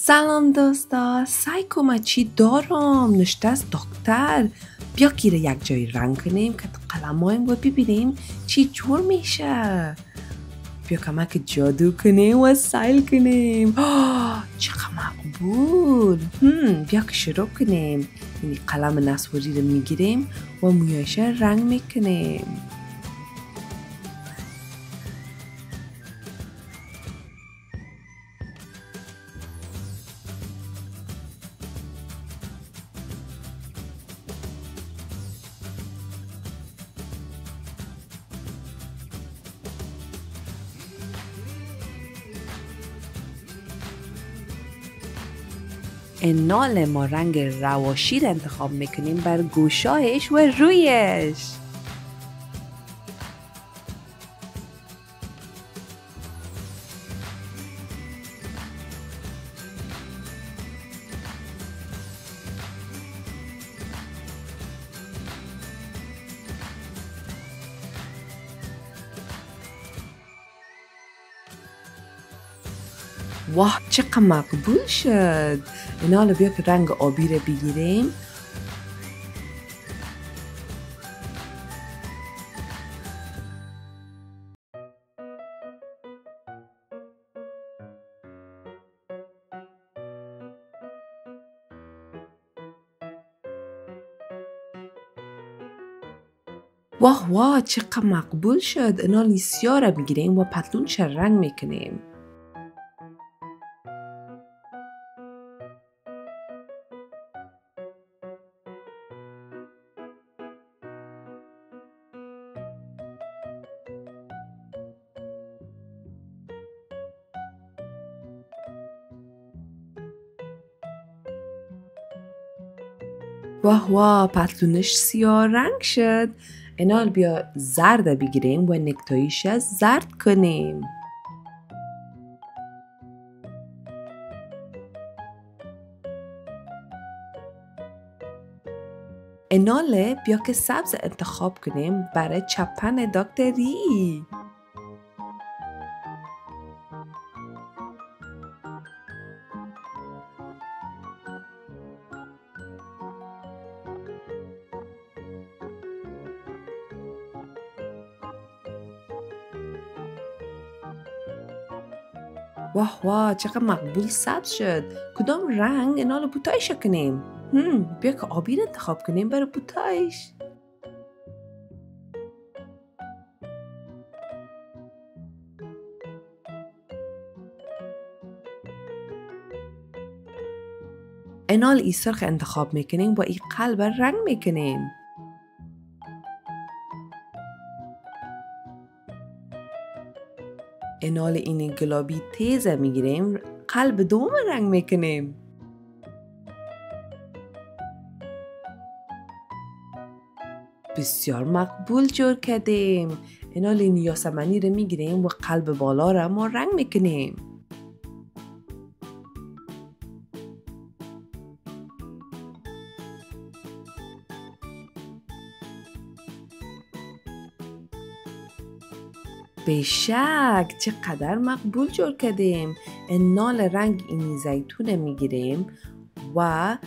سلام دوستا، سعی کنم چی دارم نشته از دکتر. بیا گیره یک جای رنگ کنیم که قلمایم و ببینیم چی جور میشه. بیا کمک جادو کنیم و سیل کنیم. چقدر مقبول. بیا که شروع کنیم. این قلم نسواری رو میگیریم و مویاشه رنگ میکنیم. انال ما رنگ رواشی را انتخاب میکنیم بر گوشایش و رویش. واه چقدر مقبول شد. اینا حالا بیا که رنگ آبی رو بگیریم. واه چقدر مقبول شد. اینا سیاه رو بگیریم و پتلونش رنگ میکنیم. واه پتلونش سیاه رنگ شد. اینا بیا زرد بگیریم و نکتایش زرد کنیم. اناله بیا که سبز انتخاب کنیم برای چپن دکتری. واه چقدر مقبول سبز شد. کدام رنگ انال بوتایش کنیم؟ بیا که آبی رو انتخاب کنیم برای بوتایش. انال ای سرخ انتخاب میکنیم و ای قلب رنگ میکنیم. انال این گلابی تیز میگیریم، قلب دوم رنگ میکنیم. بسیار مقبول جور کردیم. انال این یاسمنی رو میگیریم و قلب بالا را ما رنگ میکنیم. بشک چقدر مقبول جور کردیم. انال رنگ اینی زیتون میگیریم و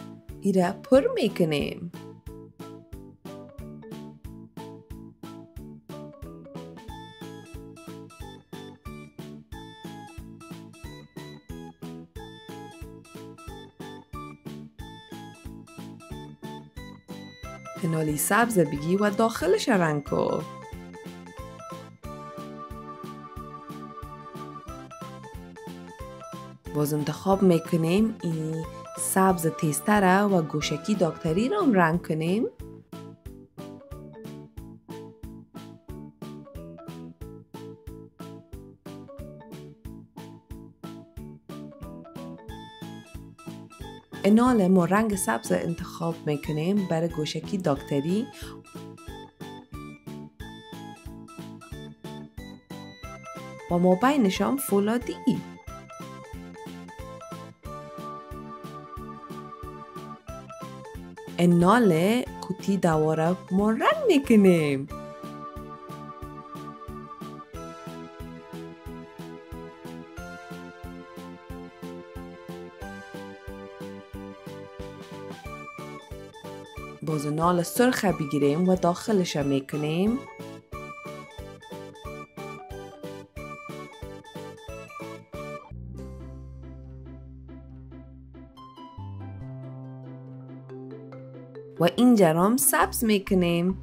ایره پر میکنیم. انالی سبز بگی و داخلش رنگ کن. باز انتخاب میکنیم این سبز تیزتره و گوشکی دکتری رو هم رنگ کنیم. انال ما رنگ سبز انتخاب میکنیم برای گوشکی دکتری و ما بینشان فولادی. انال کتی دواره ما رنگ میکنیم. باز نال سرخ بگیریم و داخلش میکنیم. و اینجا هم سبز میکنیم.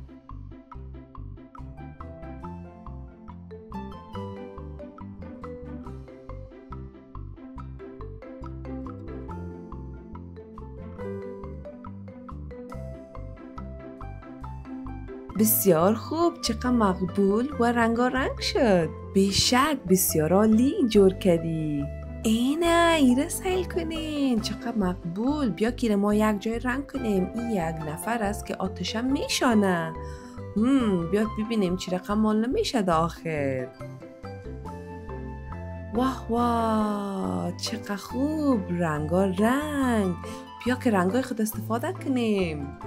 بسیار خوب، چقدر مقبول و رنگارنگ شد. بیشک بسیار عالی جور کردی. اینه ایره سیل کنین، چقدر مقبول. بیا که ما یک جای رنگ کنیم. این یک نفر است که آتشم میشانه. بیا ببینیم چی رقم مال نمیشه دا آخر. واه واه، چقدر خوب، رنگارنگ. بیا که رنگای خود استفاده کنیم.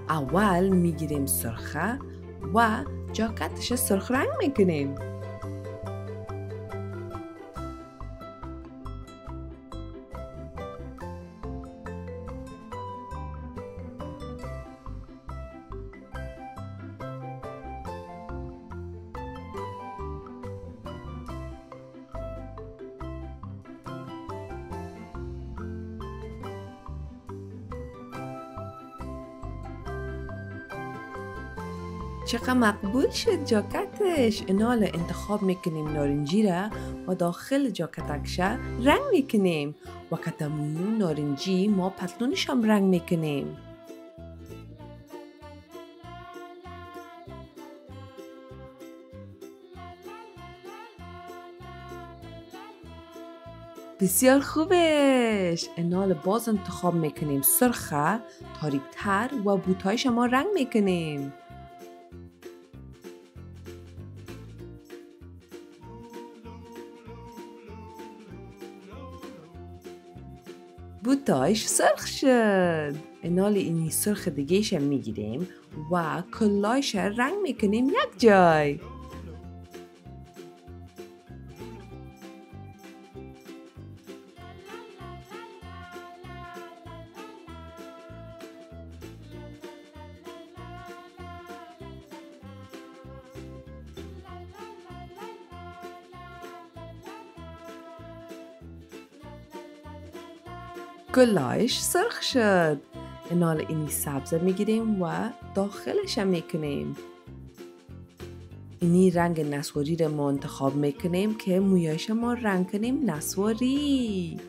اول میگیریم سرخه و جاکتش سرخ رنگ میکنیم. چقدر مقبول شد جاکتش. اینال انتخاب میکنیم نارنجی را و داخل جاکتکش رنگ میکنیم. و که تموم نارنجی ما پتلونش هم رنگ میکنیم. بسیار خوبش. اینال باز انتخاب میکنیم سرخه، تاریکتر و بوتایش ما رنگ میکنیم. بوتایش سرخ شد. اینال اینی سرخ دیگهش میگیریم و کلایش رنگ میکنیم یک جای. کلایش سرخ شد. اینال اینی سبز میگیریم و داخلش میکنیم. اینی رنگ نسواری رو ما انتخاب میکنیم که مویاش ما رنگ کنیم نسواری.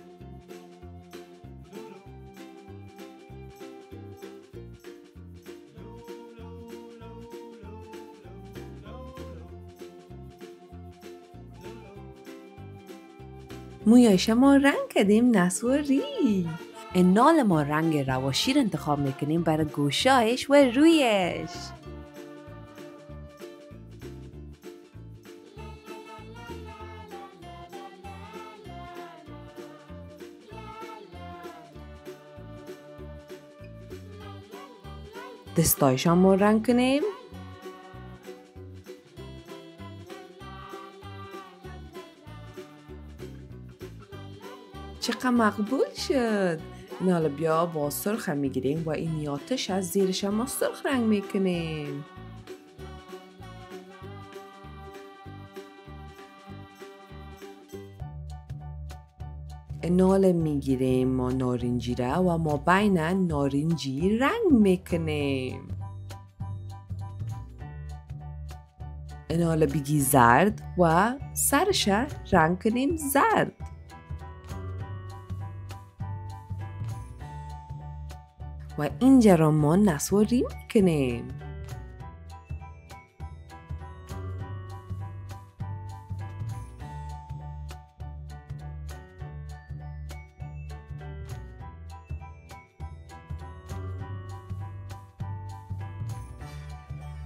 مویاش ما رنگ کردیم نسواری. اینال ما رنگ رواشیر انتخاب میکنیم برای گوشایش و رویش. دستایش هم ما رنگ کنیم. چقدر مقبول شد. اینال بیا با سرخ میگیریم و این آتش از زیرش ما سرخ رنگ میکنیم. اینال میگیریم ما نارنجی را و ما بین نارنجی رنگ میکنیم. اینال بگی زرد و سرش رنگ کنیم زرد. و اینجا را ما نسواری میکنیم.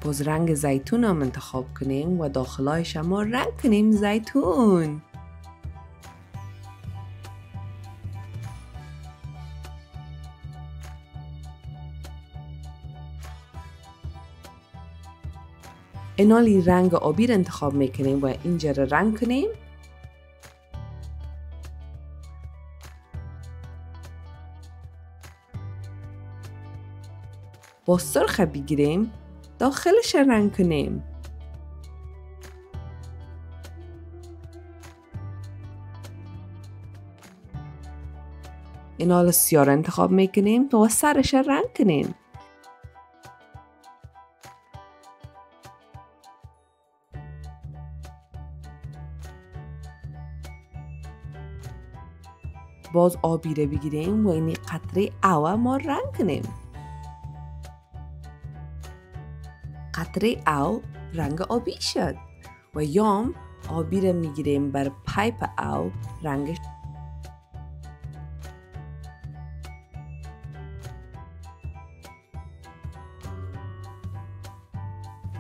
باز رنگ زیتون هم انتخاب کنیم و داخلایش ما رنگ کنیم زیتون. اینالی رنگ آبی را انتخاب میکنیم و اینجا را رنگ کنیم. با سرخ بگیریم داخلش رنگ کنیم. این حالا سیاه رو انتخاب میکنیم تا سرش رنگ کنیم. باز آبی رو بگیریم و این قطره او ما رنگ کنیم. قطره او رنگ آبی شد و یام آبی رو میگیریم بر پایپ او رنگش.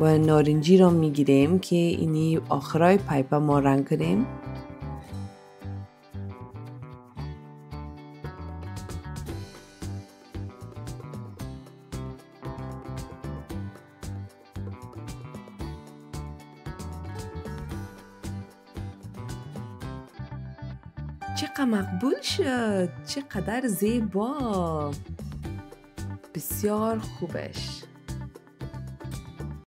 و نارنجی رو میگیریم که اینی آخرای پایپ ما رنگ کنیم. چقدر مقبول شد، چقدر زیبا، بسیار خوبش.